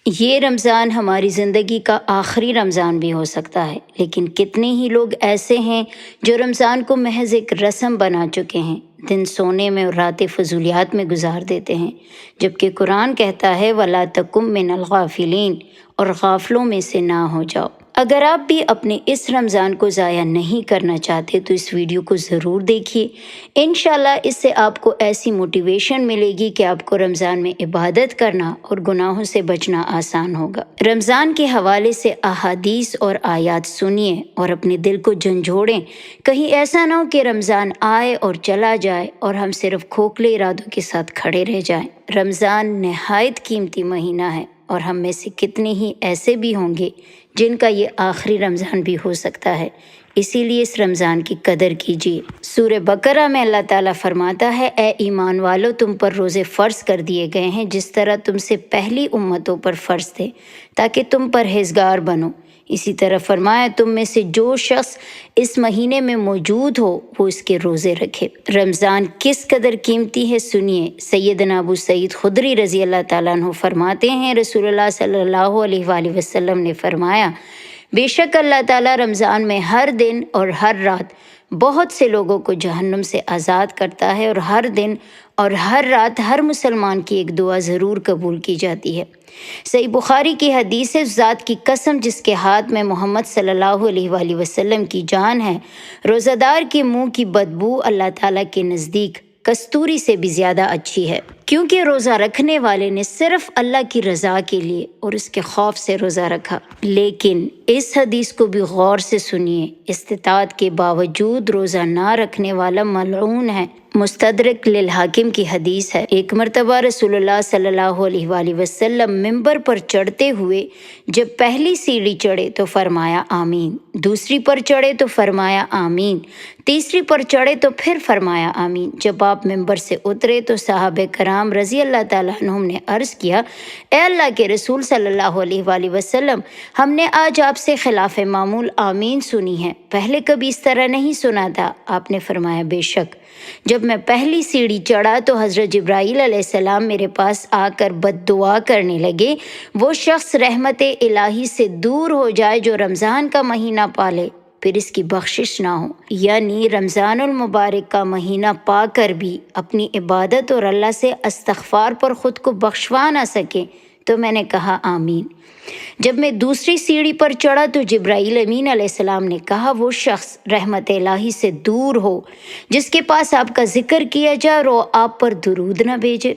یہ رمضان ہماری زندگی کا آخری رمضان بھی ہو سکتا ہے، لیکن کتنے ہی لوگ ایسے ہیں جو رمضان کو محض ایک رسم بنا چکے ہیں، دن سونے میں اور راتیں فضولیات میں گزار دیتے ہیں، جبکہ قرآن کہتا ہے وَلَا تَکُن مِّنَ الْغَافِلِينَ، اور غافلوں میں سے نہ ہو جاؤ۔ اگر آپ بھی اپنے اس رمضان کو ضائع نہیں کرنا چاہتے تو اس ویڈیو کو ضرور دیکھیے۔ انشاءاللہ اس سے آپ کو ایسی موٹیویشن ملے گی کہ آپ کو رمضان میں عبادت کرنا اور گناہوں سے بچنا آسان ہوگا۔ رمضان کے حوالے سے احادیث اور آیات سنیے اور اپنے دل کو جھنجھوڑیں، کہیں ایسا نہ ہو کہ رمضان آئے اور چلا جائے اور ہم صرف کھوکھلے ارادوں کے ساتھ کھڑے رہ جائیں۔ رمضان نہایت قیمتی مہینہ ہے اور ہم میں سے کتنے ہی ایسے بھی ہوں گے جن کا یہ آخری رمضان بھی ہو سکتا ہے، اسی لیے اس رمضان کی قدر کیجیے۔ سورہ بقرہ میں اللہ تعالیٰ فرماتا ہے اے ایمان والو، تم پر روزے فرض کر دیے گئے ہیں جس طرح تم سے پہلی امتوں پر فرض تھے تاکہ تم پرہیزگار بنو۔ اسی طرح فرمایا تم میں سے جو شخص اس مہینے میں موجود ہو وہ اس کے روزے رکھے۔ رمضان کس قدر قیمتی ہے سنیے۔ سیدنا ابو سعید خدری رضی اللہ تعالیٰ عنہ فرماتے ہیں رسول اللہ صلی اللہ علیہ وآلہ وسلم نے فرمایا بے شک اللہ تعالیٰ رمضان میں ہر دن اور ہر رات بہت سے لوگوں کو جہنم سے آزاد کرتا ہے، اور ہر دن اور ہر رات ہر مسلمان کی ایک دعا ضرور قبول کی جاتی ہے۔ صحیح بخاری کی حدیث ہے، ذات کی قسم جس کے ہاتھ میں محمد صلی اللہ علیہ وآلہ وسلم کی جان ہے، روزہ دار کے منہ کی بدبو اللہ تعالیٰ کے نزدیک کستوری سے بھی زیادہ اچھی ہے، کیونکہ روزہ رکھنے والے نے صرف اللہ کی رضا کے لیے اور اس کے خوف سے روزہ رکھا۔ لیکن اس حدیث کو بھی غور سے سنیے، استطاعت کے باوجود روزہ نہ رکھنے والا ملعون ہے۔ مستدرک للحاکم کی حدیث ہے، ایک مرتبہ رسول اللہ صلی اللہ علیہ وآلہ وسلم منبر پر چڑھتے ہوئے جب پہلی سیڑھی چڑھے تو فرمایا آمین، دوسری پر چڑھے تو فرمایا آمین، تیسری پر چڑھے تو پھر فرمایا آمین۔ جب آپ منبر سے اترے تو صحابہ کرام رضی اللہ تعالیٰ عنہم نے عرض کیا اے اللہ کے رسول صلی اللہ علیہ وآلہ وسلم، ہم نے آج آپ سے خلاف معمول آمین سنی ہے، پہلے کبھی اس طرح نہیں سنا تھا۔ آپ نے فرمایا بے شک۔ جب میں پہلی سیڑھی چڑھا تو حضرت جبرائیل علیہ السلام میرے پاس آ کر بد دعا کرنے لگے، وہ شخص رحمت الہی سے دور ہو جائے جو رمضان کا مہینہ پالے پھر اس کی بخشش نہ ہو، یعنی رمضان المبارک کا مہینہ پا کر بھی اپنی عبادت اور اللہ سے استغفار پر خود کو بخشوا نہ سکے۔ تو میں نے کہا آمین۔ جب میں دوسری سیڑھی پر چڑھا تو جبرائیل امین علیہ السلام نے کہا وہ شخص رحمت الہی سے دور ہو جس کے پاس آپ کا ذکر کیا جائے اور وہ آپ پر درود نہ بھیجے۔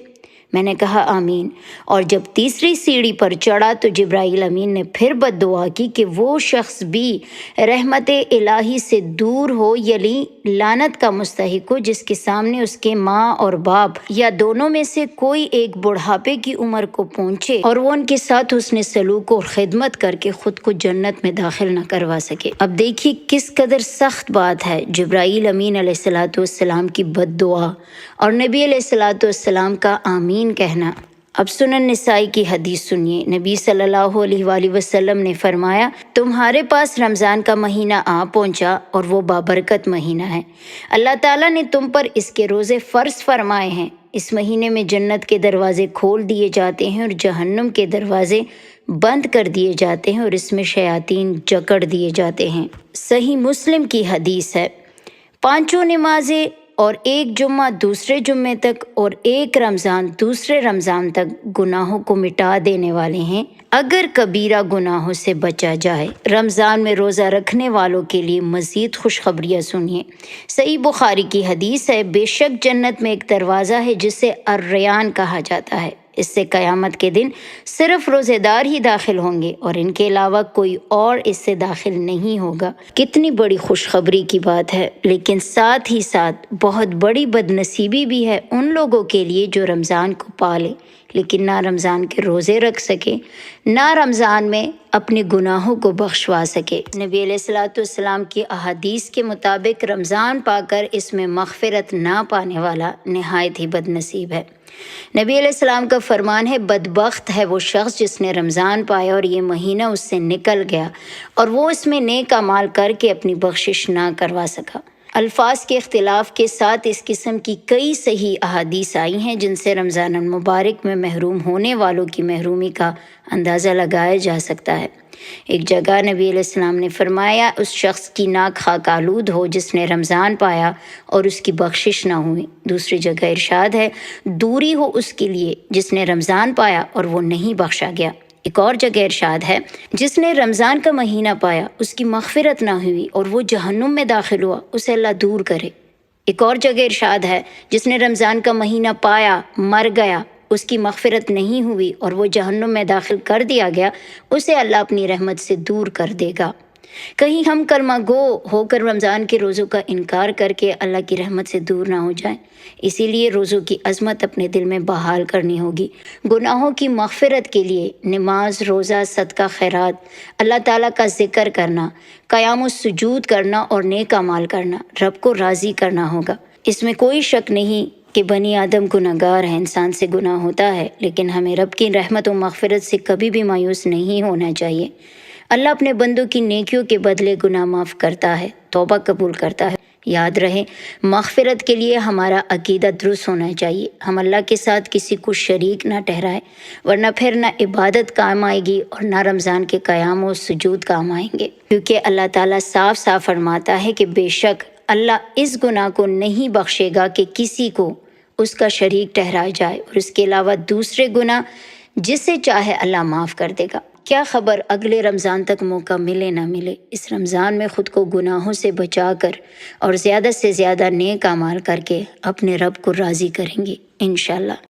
میں نے کہا آمین۔ اور جب تیسری سیڑھی پر چڑھا تو جبرائیل امین نے پھر بد دعا کی کہ وہ شخص بھی رحمت الہی سے دور ہو، یعنی لعنت کا مستحق ہو، جس کے سامنے اس کے ماں اور باپ یا دونوں میں سے کوئی ایک بڑھاپے کی عمر کو پہنچے اور وہ ان کے ساتھ حسن سلوک اور خدمت کر کے خود کو جنت میں داخل نہ کروا سکے۔ اب دیکھیے کس قدر سخت بات ہے، جبرائیل امین علیہ السلام کی بد دعا اور نبی علیہ السلام کا آمین کہنا۔ اب سنن نسائی کی حدیث سنیے، نبی صلی اللہ علیہ وآلہ وسلم نے فرمایا تمہارے پاس رمضان کا مہینہ آ پہنچا اور وہ بابرکت مہینہ ہے، اللہ تعالیٰ نے تم پر اس کے روزے فرض فرمائے ہیں۔ اس مہینے میں جنت کے دروازے کھول دیے جاتے ہیں اور جہنم کے دروازے بند کر دیے جاتے ہیں اور اس میں شیاطین جکڑ دیے جاتے ہیں۔ صحیح مسلم کی حدیث ہے، 5 نمازیں اور ایک جمعہ دوسرے جمعے تک اور ایک رمضان دوسرے رمضان تک گناہوں کو مٹا دینے والے ہیں اگر کبیرہ گناہوں سے بچا جائے۔ رمضان میں روزہ رکھنے والوں کے لیے مزید خوشخبریاں سنیے۔ صحیح بخاری کی حدیث ہے، بے شک جنت میں ایک دروازہ ہے جسے الریان کہا جاتا ہے، اس سے قیامت کے دن صرف روزے دار ہی داخل ہوں گے اور ان کے علاوہ کوئی اور اس سے داخل نہیں ہوگا۔ کتنی بڑی خوشخبری کی بات ہے، لیکن ساتھ ہی ساتھ بہت بڑی بد نصیبی بھی ہے ان لوگوں کے لیے جو رمضان کو پالے لیکن نہ رمضان کے روزے رکھ سکے، نہ رمضان میں اپنے گناہوں کو بخشوا سکے۔ نبی علیہ السلام کی احادیث کے مطابق رمضان پا کر اس میں مغفرت نہ پانے والا نہایت ہی بد نصیب ہے۔ نبی علیہ السلام کا فرمان ہے بدبخت ہے وہ شخص جس نے رمضان پایا اور یہ مہینہ اس سے نکل گیا اور وہ اس میں نیک اعمال کر کے اپنی بخشش نہ کروا سکا۔ الفاظ کے اختلاف کے ساتھ اس قسم کی کئی صحیح احادیث آئی ہیں جن سے رمضان المبارک میں محروم ہونے والوں کی محرومی کا اندازہ لگایا جا سکتا ہے۔ ایک جگہ نبی علیہ السلام نے فرمایا، اس شخص کی ناک خاک آلود ہو جس نے رمضان پایا اور اس کی بخشش نہ ہوئی۔ دوسری جگہ ارشاد ہے، دوری ہو اس کے لیے جس نے رمضان پایا اور وہ نہیں بخشا گیا۔ ایک اور جگہ ارشاد ہے، جس نے رمضان کا مہینہ پایا اس کی مغفرت نہ ہوئی اور وہ جہنم میں داخل ہوا، اسے اللہ دور کرے۔ ایک اور جگہ ارشاد ہے، جس نے رمضان کا مہینہ پایا مر گیا، اس کی مغفرت نہیں ہوئی اور وہ جہنم میں داخل کر دیا گیا، اسے اللہ اپنی رحمت سے دور کر دے گا۔ کہیں ہم کلمہ گو ہو کر رمضان کے روزوں کا انکار کر کے اللہ کی رحمت سے دور نہ ہو جائیں۔ اسی لیے روزوں کی عظمت اپنے دل میں بحال کرنی ہوگی۔ گناہوں کی مغفرت کے لیے نماز، روزہ، صدقہ، خیرات، اللہ تعالیٰ کا ذکر کرنا، قیام و سجود کرنا اور نیک اعمال کرنا، رب کو راضی کرنا ہوگا۔ اس میں کوئی شک نہیں کہ بنی آدم گناہگار ہے، انسان سے گناہ ہوتا ہے، لیکن ہمیں رب کی رحمت و مغفرت سے کبھی بھی مایوس نہیں ہونا چاہیے۔ اللہ اپنے بندوں کی نیکیوں کے بدلے گناہ معاف کرتا ہے، توبہ قبول کرتا ہے۔ یاد رہے، مغفرت کے لیے ہمارا عقیدہ درست ہونا چاہیے۔ ہم اللہ کے ساتھ کسی کو شریک نہ ٹھہرائیں، ورنہ پھر نہ عبادت کام آئے گی اور نہ رمضان کے قیام و سجود کام آئیں گے، کیونکہ اللہ تعالیٰ صاف صاف فرماتا ہے کہ بے شک اللہ اس گناہ کو نہیں بخشے گا کہ کسی کو اس کا شریک ٹھہرایا جائے، اور اس کے علاوہ دوسرے گناہ جسے چاہے اللہ معاف کر دے گا۔ کیا خبر اگلے رمضان تک موقع ملے نہ ملے۔ اس رمضان میں خود کو گناہوں سے بچا کر اور زیادہ سے زیادہ نیک اعمال کر کے اپنے رب کو راضی کریں گے انشاءاللہ۔